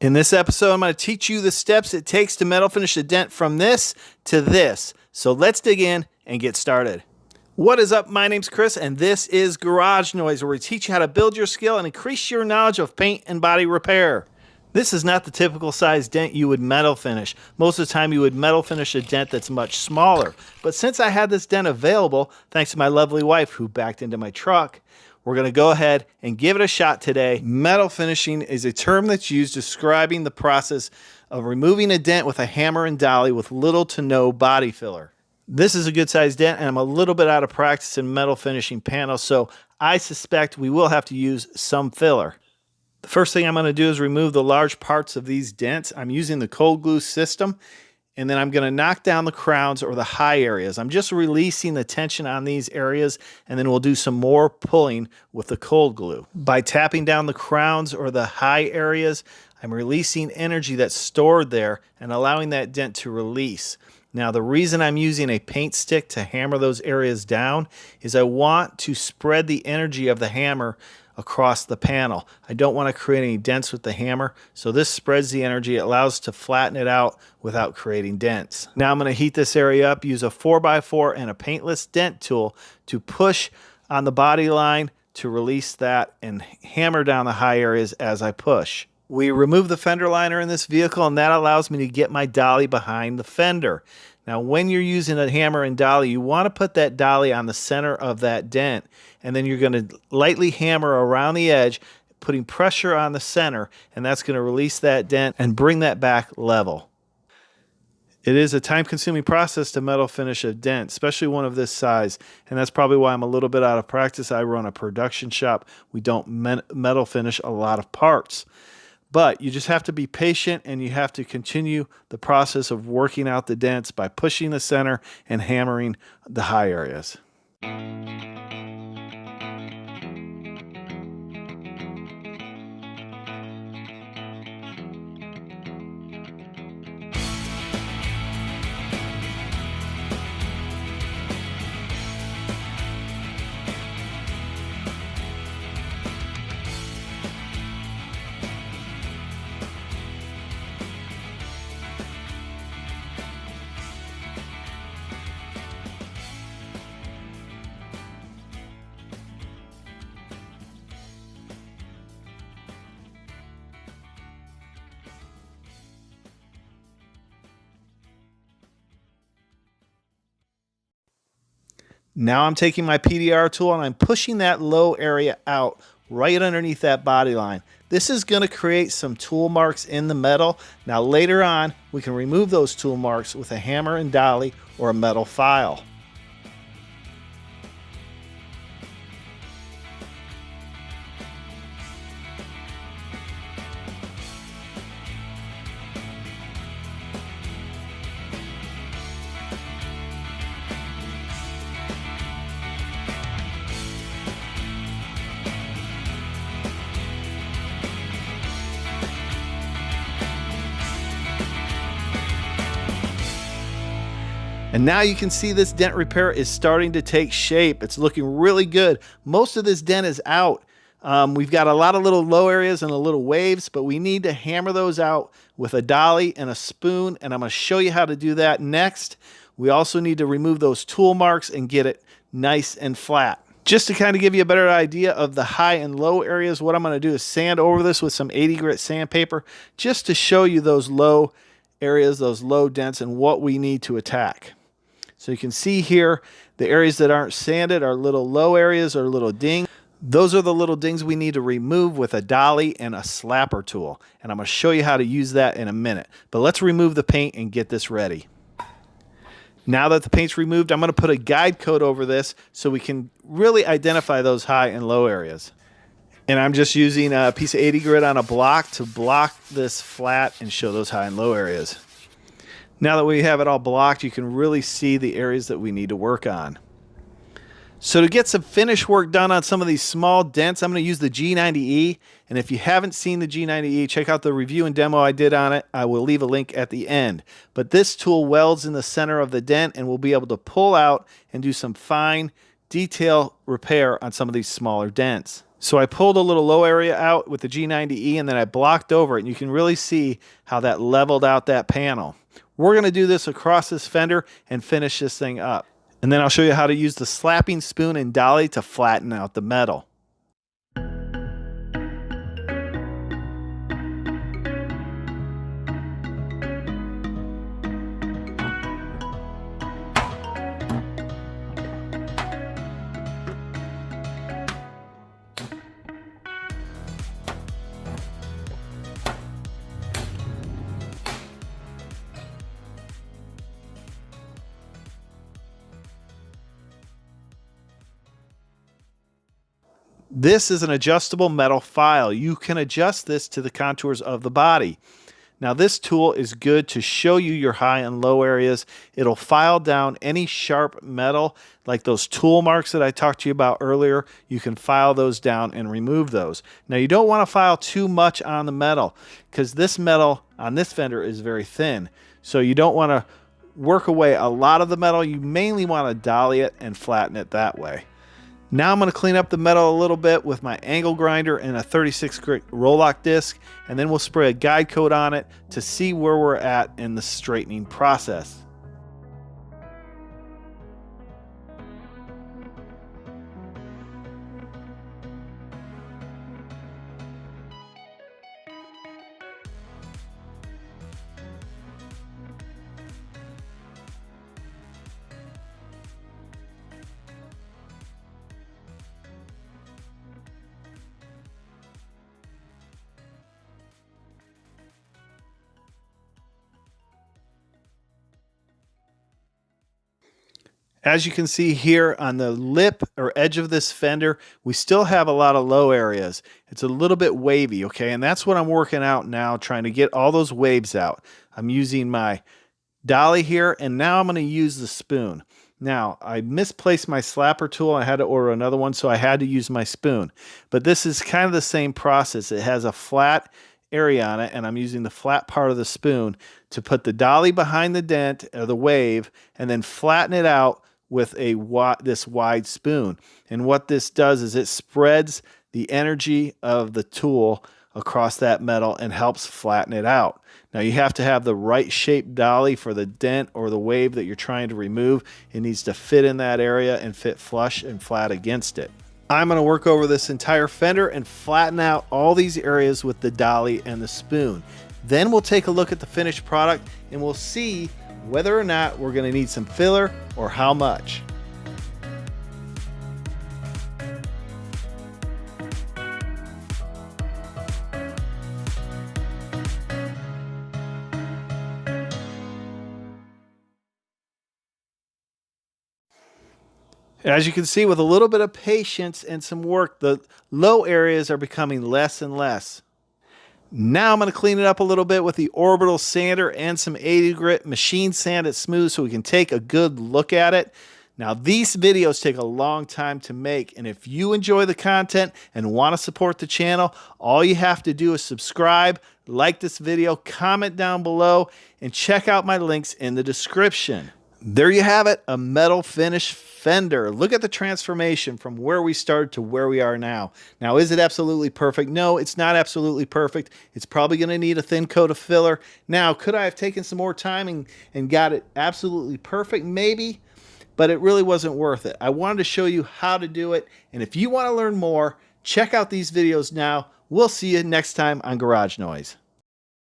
In this episode, I'm going to teach you the steps it takes to metal finish a dent from this to this. So let's dig in and get started. What is up? My name's Chris, and this is Garage Noise, where we teach you how to build your skill and increase your knowledge of paint and body repair. This is not the typical size dent you would metal finish. Most of the time you would metal finish a dent that's much smaller. But since I had this dent available, thanks to my lovely wife who backed into my truck, we're going to go ahead and give it a shot today. Metal finishing is a term that's used describing the process of removing a dent with a hammer and dolly with little to no body filler. This is a good sized dent, and I'm a little bit out of practice in metal finishing panels, so I suspect we will have to use some filler. The first thing I'm going to do is remove the large parts of these dents. I'm using the cold glue system, and then I'm going to knock down the crowns or the high areas. I'm just releasing the tension on these areas, and then we'll do some more pulling with the cold glue. By tapping down the crowns or the high areas, I'm releasing energy that's stored there and allowing that dent to release. Now, the reason I'm using a paint stick to hammer those areas down is I want to spread the energy of the hammer across the panel. I don't want to create any dents with the hammer, so this spreads the energy. It allows us to flatten it out without creating dents. Now I'm going to heat this area up, use a 4x4 and a paintless dent tool to push on the body line to release that and hammer down the high areas as I push. We remove the fender liner in this vehicle, and that allows me to get my dolly behind the fender. Now, when you're using a hammer and dolly, you want to put that dolly on the center of that dent, and then you're going to lightly hammer around the edge, putting pressure on the center, and that's going to release that dent and bring that back level. It is a time-consuming process to metal finish a dent, especially one of this size, and that's probably why I'm a little bit out of practice. I run a production shop. We don't metal finish a lot of parts. But you just have to be patient, and you have to continue the process of working out the dents by pushing the center and hammering the high areas. Now I'm taking my PDR tool and I'm pushing that low area out right underneath that body line. This is going to create some tool marks in the metal. Now later on, we can remove those tool marks with a hammer and dolly or a metal file. And now you can see this dent repair is starting to take shape. It's looking really good. Most of this dent is out. We've got a lot of little low areas and a little waves, but we need to hammer those out with a dolly and a spoon, and I'm going to show you how to do that next. We also need to remove those tool marks and get it nice and flat. Just to kind of give you a better idea of the high and low areas, what I'm going to do is sand over this with some 80 grit sandpaper just to show you those low areas, those low dents, and what we need to attack. So you can see here, the areas that aren't sanded are little low areas or little dings. Those are the little dings we need to remove with a dolly and a slapper tool. And I'm going to show you how to use that in a minute. But let's remove the paint and get this ready. Now that the paint's removed, I'm going to put a guide coat over this so we can really identify those high and low areas. And I'm just using a piece of 80 grit on a block to block this flat and show those high and low areas. Now that we have it all blocked, you can really see the areas that we need to work on. So to get some finish work done on some of these small dents, I'm going to use the G90E. And if you haven't seen the G90E, check out the review and demo I did on it. I will leave a link at the end. But this tool welds in the center of the dent, and we'll be able to pull out and do some fine detail repair on some of these smaller dents. So I pulled a little low area out with the G90E and then I blocked over it, and you can really see how that leveled out that panel. We're going to do this across this fender and finish this thing up. And then I'll show you how to use the slapping spoon and dolly to flatten out the metal. This is an adjustable metal file. You can adjust this to the contours of the body. Now this tool is good to show you your high and low areas. It'll file down any sharp metal, like those tool marks that I talked to you about earlier. You can file those down and remove those. Now you don't want to file too much on the metal, because this metal on this fender is very thin. So you don't want to work away a lot of the metal. You mainly want to dolly it and flatten it that way. Now I'm going to clean up the metal a little bit with my angle grinder and a 36 grit roll lock disc, and then we'll spray a guide coat on it to see where we're at in the straightening process. As you can see here on the lip or edge of this fender, we still have a lot of low areas. It's a little bit wavy, okay? And that's what I'm working out now, trying to get all those waves out. I'm using my dolly here, and now I'm going to use the spoon. Now, I misplaced my slapper tool. I had to order another one, so I had to use my spoon. But this is kind of the same process. It has a flat area on it, and I'm using the flat part of the spoon to put the dolly behind the dent or the wave and then flatten it out with this wide spoon. And what this does is it spreads the energy of the tool across that metal and helps flatten it out. Now you have to have the right shaped dolly for the dent or the wave that you're trying to remove. It needs to fit in that area and fit flush and flat against it. I'm going to work over this entire fender and flatten out all these areas with the dolly and the spoon. Then we'll take a look at the finished product and we'll see whether or not we're going to need some filler or how much. As you can see, with a little bit of patience and some work, the low areas are becoming less and less. Now I'm going to clean it up a little bit with the orbital sander and some 80 grit machine sand it smooth so we can take a good look at it. Now these videos take a long time to make, and if you enjoy the content and want to support the channel, all you have to do is subscribe, like this video, comment down below, and check out my links in the description. There you have it, a metal finish fender. Look at the transformation from where we started to where we are now. Now, is it absolutely perfect? No, it's not absolutely perfect. It's probably going to need a thin coat of filler. Now, could I have taken some more time and got it absolutely perfect? Maybe, but it really wasn't worth it. I wanted to show you how to do it, and if you want to learn more, check out these videos now. We'll see you next time on Garage Noise.